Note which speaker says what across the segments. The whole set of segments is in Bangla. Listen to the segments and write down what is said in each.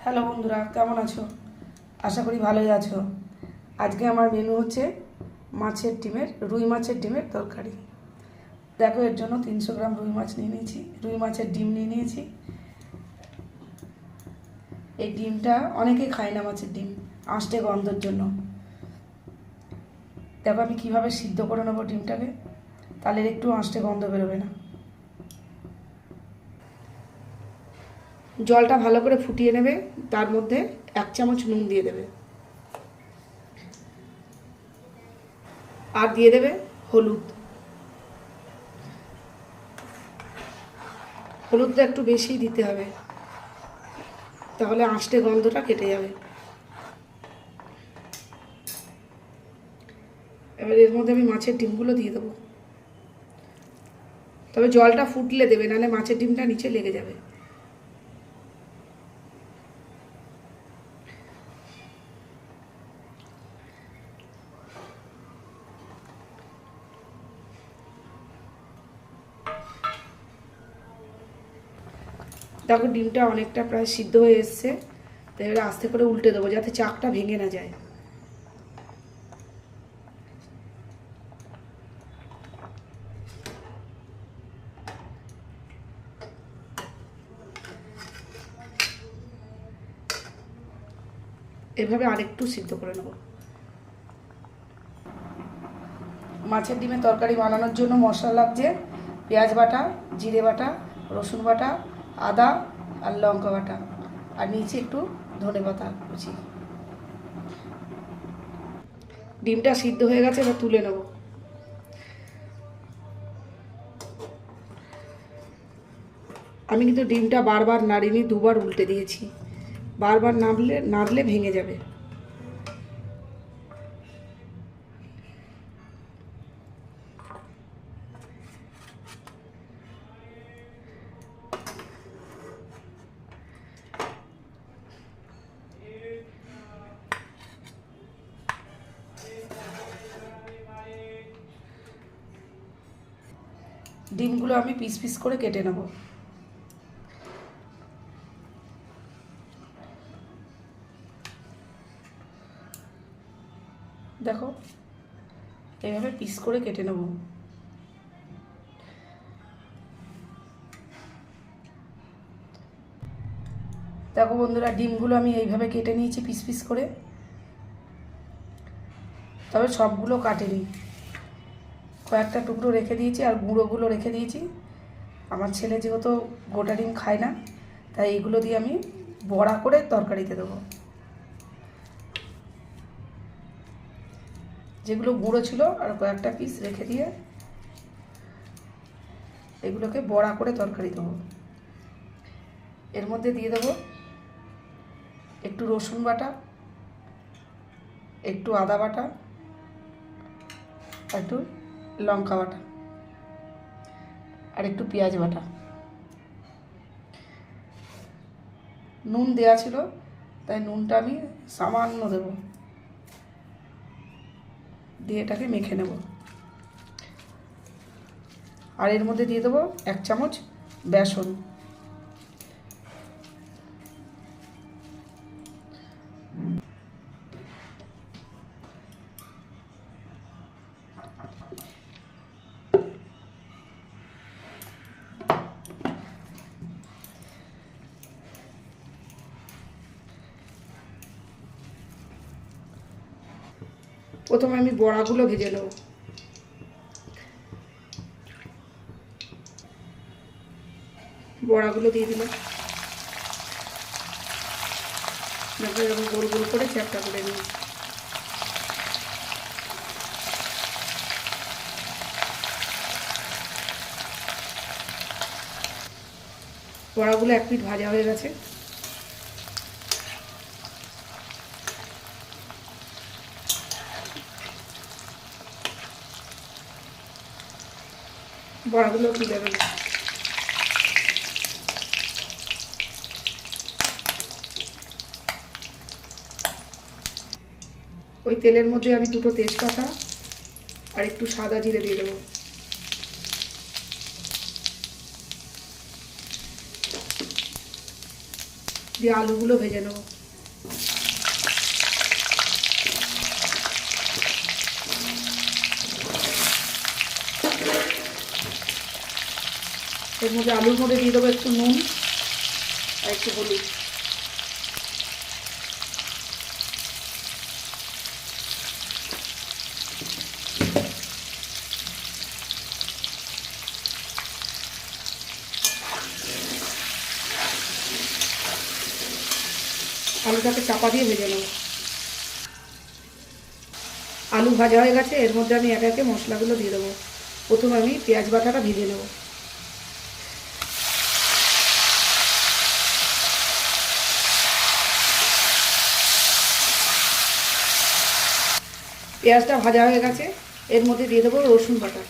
Speaker 1: হ্যালো বন্ধুরা, কেমন আছো? আশা করি ভালোই আছো। আজকে আমার মেনু হচ্ছে রুই মাছের ডিমের তরকারি। দেখো, এর জন্য 300 গ্রাম রুই মাছ নিয়ে নিয়েছি, রুই মাছের ডিম নিয়ে নিয়েছি। এই ডিমটা অনেকেই খায় না, মাছের ডিম আঁশটে গন্ধের জন্য। দেখো আমি কীভাবে সিদ্ধ করে নেবো ডিমটাকে, তাহলে একটু আঁশটে গন্ধ বেরোবে না। জলটা ভালো করে ফুটিয়ে নেবে, তার মধ্যে 1 চামচ নুন দিয়ে দেবে, আর দিয়ে দেবে হলুদ। হলুদটা একটু বেশিই দিতে হবে, তাহলে আঁশটে গন্ধটা কেটে যাবে। এবার এর মধ্যে আমি মাছের ডিমগুলো দিয়ে দেবো, তবে জলটা ফুটলে দেবে, নাহলে মাছের ডিমটা নিচে লেগে যাবে। দেখো ডিমটা অনেকটা প্রায় সিদ্ধ হয়ে এসছে, তো এবার আস্তে করে উল্টে দেবো যাতে চাকটা ভেঙে না যায়। এভাবে আরেকটু সিদ্ধ করে নেব। মাছের ডিমের তরকারি বানানোর জন্য মশলা লাগছে পেঁয়াজ বাটা, জিরে বাটা, রসুন বাটা, আদা আর লঙ্কা বাটা, আর নিচে একটু ধনেপাতা কুচি। ডিমটা সিদ্ধ হয়ে গেছে, এবার তুলে নেব। আমি কিন্তু ডিমটা বারবার নাড়িনি, দুবার উল্টে দিয়েছি। বারবার নাড়লে ভেঙে যাবে। ডিমগুলো আমি পিস পিস করে কেটে নেব। দেখো এইভাবে পিস করে কেটে নেব। দেখো বন্ধুরা, ডিমগুলো আমি এইভাবে কেটে নিয়েছি পিস পিস করে, তবে সবগুলো কাটেনি, কয়েকটা টুকরো রেখে দিয়েছি আর গুঁড়োগুলো রেখে দিয়েছি। আমার ছেলে যেহেতু গোটা ডিম খায় না, তাই এইগুলো দিয়ে আমি বড়া করে তরকারিতে দেবো। যেগুলো গুঁড়ো ছিল আর কয়েকটা পিস রেখে দিয়ে এগুলোকে বড়া করে তরকারি দেবো। এর মধ্যে দিয়ে দেবো একটু রসুন বাটা, একটু আদা বাটা, একটু লঙ্কা বাটা, আর একটু পেঁয়াজ বাটা। নুন দেওয়া ছিল, তাই নুনটা আমি সামান্য দেব, দিয়ে এটাকে মেখে নেব। আর এর মধ্যে দিয়ে দেবো 1 চামচ বেসন। প্রথমে আমি বড়াগুলো ভেজে নেব। বড়াগুলো দিয়ে দিলাম, এরকম গোল গোল করে চ্যাপটা করে নিই। বড়াগুলো 1 পিঠ ভাজা হয়ে গেছে। বড়াগুলো তুলে দেবো। ওই তেলের মধ্যে আমি 2টো তেজপাতা আর একটু সাদা জিরে দিয়ে দেবো। দিয়ে আলুগুলো ভেজে নেব। এর মধ্যে আলুর মধ্যে দিয়ে দেবো একটু নুন আর একটু হলুদ। আলুটাকে চাপা দিয়ে ভেজে নেব। আলু ভাজা হয়ে গেছে, এর মধ্যে আমি একে একে মশলাগুলো দিয়ে দেবো। প্রথমে আমি পেঁয়াজ বাটাটা ভেজে নেব। পেঁয়াজটা ভাজা হয়ে গেছে, এর মধ্যে দিয়ে দেবো রসুন বাটা,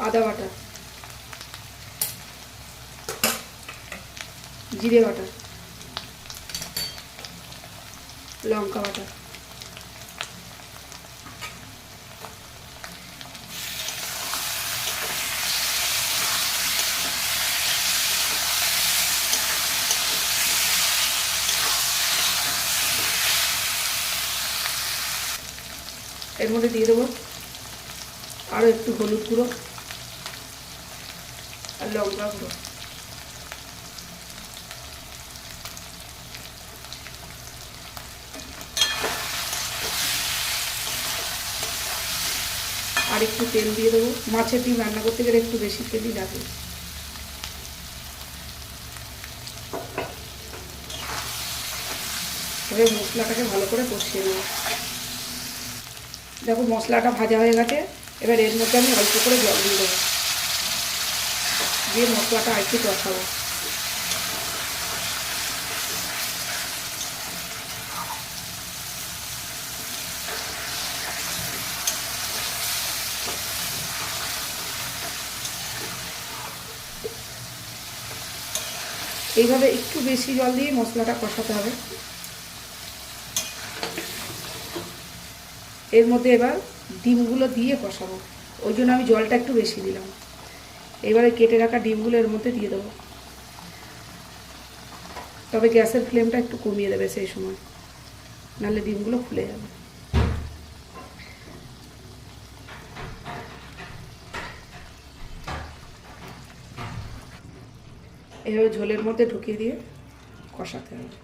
Speaker 1: আদা বাটা, জিরে বাটা, লঙ্কা বাটা। এর মধ্যে দিয়ে দেবো আরও একটু হলুদ গুঁড়ো আর লঙ্কা গুঁড়ো। আর একটু তেল দিয়ে দেবো। মাছের ডিম রান্না করতে গেলে একটু বেশি তেলই লাগে। এবার মশলাটাকে ভালো করে কষিয়ে নেব। দেখো মশলাটা ভাজা হয়ে গেছে, এবার এর মধ্যে আমি অল্প করে জল দিয়ে দেবো, দিয়ে মশলাটা আর একটু কষাবো। এইভাবে একটু বেশি জল দিয়ে মশলাটা কষাতে হবে। এর মধ্যে এবার ডিমগুলো দিয়ে কষাবো, ওই জন্য আমি জলটা একটু বেশি দিলাম। এবারে কেটে রাখা ডিমগুলো এর মধ্যে দিয়ে দেবো, তবে গ্যাসের ফ্লেমটা একটু কমিয়ে দেবে সেই সময়, নাহলে ডিমগুলো ফুলে যাবে। এভাবে ঝোলের মধ্যে ঢুকিয়ে দিয়ে কষাতে হবে।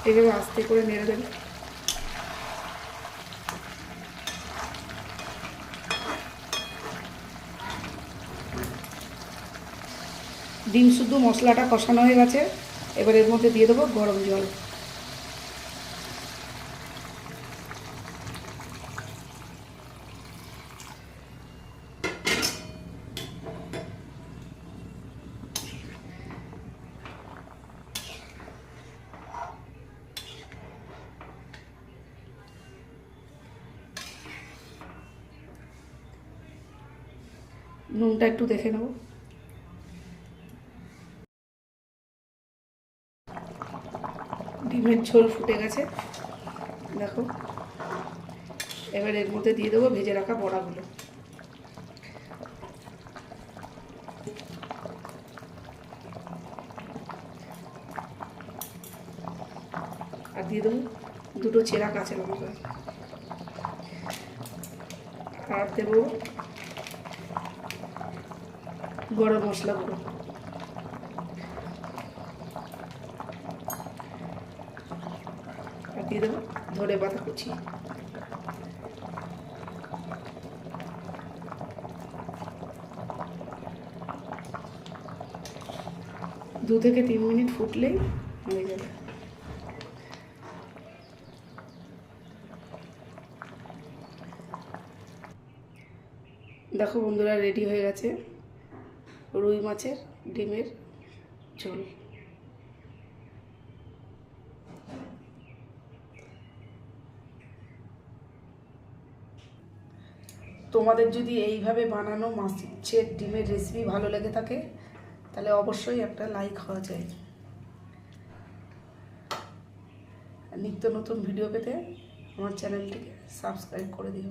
Speaker 1: এভাবে আস্তে করে নেড়ে দেবে। ডিম শুধু মশলাটা কষানো হয়ে গেছে, এবার এর মধ্যে দিয়ে দেবো গরম জল। নুনটা একটু দেখে নেব। ডিমের ঝোল ফুটে গেছে দেখো। এবার এর মধ্যে দিয়ে দেবো ভেজে রাখা বড়াগুলো। আর দিয়ে দেবো দুটো চেরা কাঁচা লঙ্কা। আর দেবো গরম মশলা গুঁড়ো। আর দিয়ে দেবো ধনে পাতা কুচি। 2 থেকে 3 মিনিট ফুটলেই হয়ে যাবে। দেখো বন্ধুরা, রেডি হয়ে গেছে রুই মাছের ডিমের ঝোল। তোমাদের যদি এইভাবে বানানো মাছের ডিমের রেসিপি ভালো লেগে থাকে তাহলে অবশ্যই একটা লাইক হওয়া যায়। নিত্য নতুন ভিডিও পেতে আমার চ্যানেলটিকে সাবস্ক্রাইব করে দিও।